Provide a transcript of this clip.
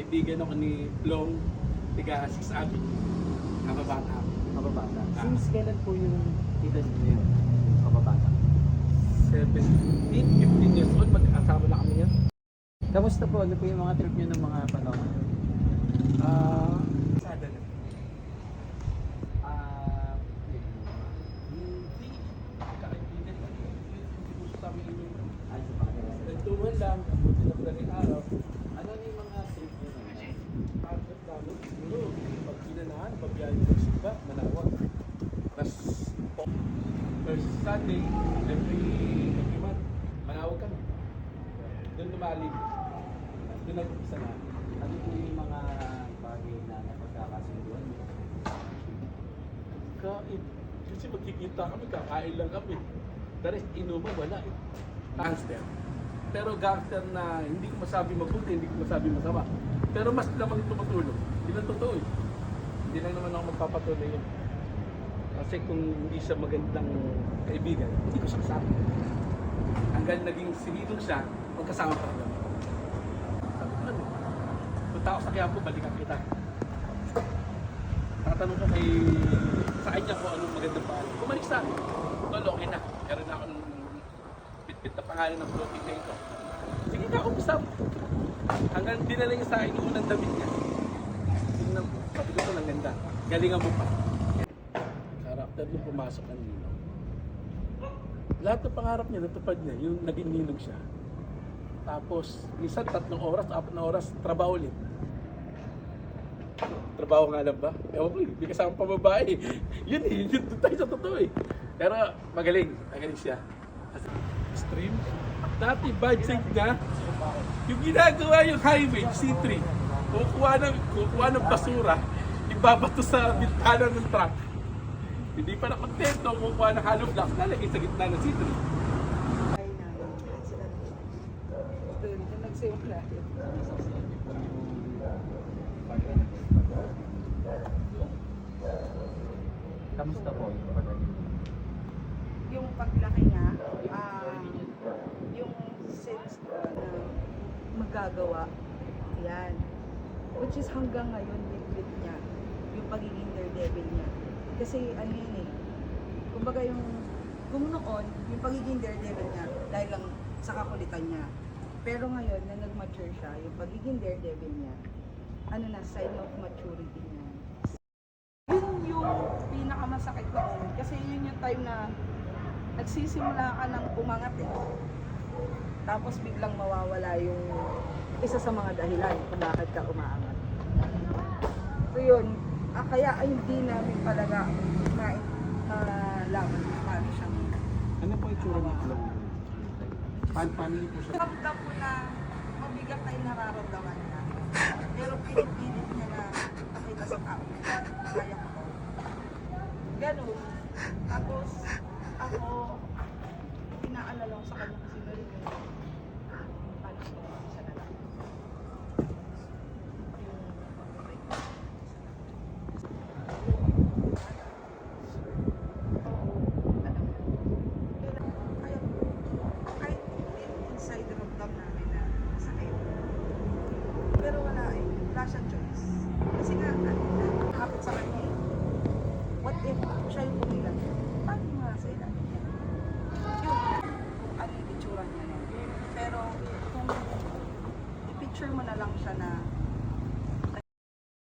kaibigan ako ni Plong, tiga 6 Abi. Kababata. Kababata. Since kailan po yung kita niyo yun? Kababata. 17, 15 years old, mag-asama na kami yan. Kamusta po? Ano po yung mga trip niyo ng mga panahon? Sada na. Hindi, kaibigan lang. Hindi gusto kami inuman. Ay, sa bagay. Nagtuman lang, abuti na pala araw. Ano yung mga trip niyo naman? Agad namin, siguro, pag pinanahan, pagbiyahin ng Siba, Manawag. Tapos, first Sunday, every month, Manawag kami. Doon lumalim. Doon nag-umpisa na. Ano po yung mga bagay na napagkakasunduan niyo? Kain. Kasi magkikita kami, kakain lang kami. The rest, inuman, wala eh. Gangster. Pero gangster na hindi ko masabi mabuti, hindi ko masabi masama. Pero mas lamang tumutulong. Hindi lang totoo eh. Hindi lang naman ako magpapatuloy yun. Kasi kung hindi siya magandang kaibigan, hindi ko siya kasama. Hanggang naging sinilong siya, magkasama pa rin kami. Sabi ko, ano? Punta ako sa Quiapo, balikan kita. Tatanong ko sa kanya kung anong magandang pangalan. Bumalik sa akin. Tol, okay na. Meron na ako ng bit-bit na pangalan ng floating na ito. Sige ka, umpisa mo. Hanggang dinala niya sa akin yung unang damit niya. Tingnan mo. Sabi ko ito ng ganda. Galingan mo pa. Karakter yung pumasok ng ninong. Lahat ng pangarap niya, natupad niya. Yung naging ninong siya. Tapos, minsan 3 oras, 4 na oras, trabaho ulit. Trabaho nga lang ba? Ewan ko, hindi kasama pa babae. Yun eh, yun tayo sa totoo eh. Pero magaling siya. Kasi stream, dati budget niya, yung ginagawa yung highway, C3, kukuha ng basura, ibabato sa bintana ng truck. Hindi pa na kontento, kukuha ng hollow blocks, lalagay sa gitna ng C3. Kamusta po yung pag-ibig? Yung paglaki niya, yung sense na magagawa, yan. Which is hanggang ngayon, bit niya, yung pagiging daredevil niya. Kasi ano yun eh, kumbaga kung noon, yung pagiging daredevil niya, dahil lang sa kakulitan niya. Pero ngayon, na nag-mature siya, yung pagiging daredevil niya, ano na, sign of maturity niya. Yun yung pinakamasakit noon, kasi yun yung time na nagsisimula ka ng umangat eh. Tapos biglang mawawala yung isa sa mga dahilan kung bakit ka umaangat. So yun, kaya ay hindi namin talaga malaman kung paano siyang Ano po yung tsura ng vlog? Paano niyo po siya? ramdam ko na mabigat na yung nararamdaman niya. Pero pinipilit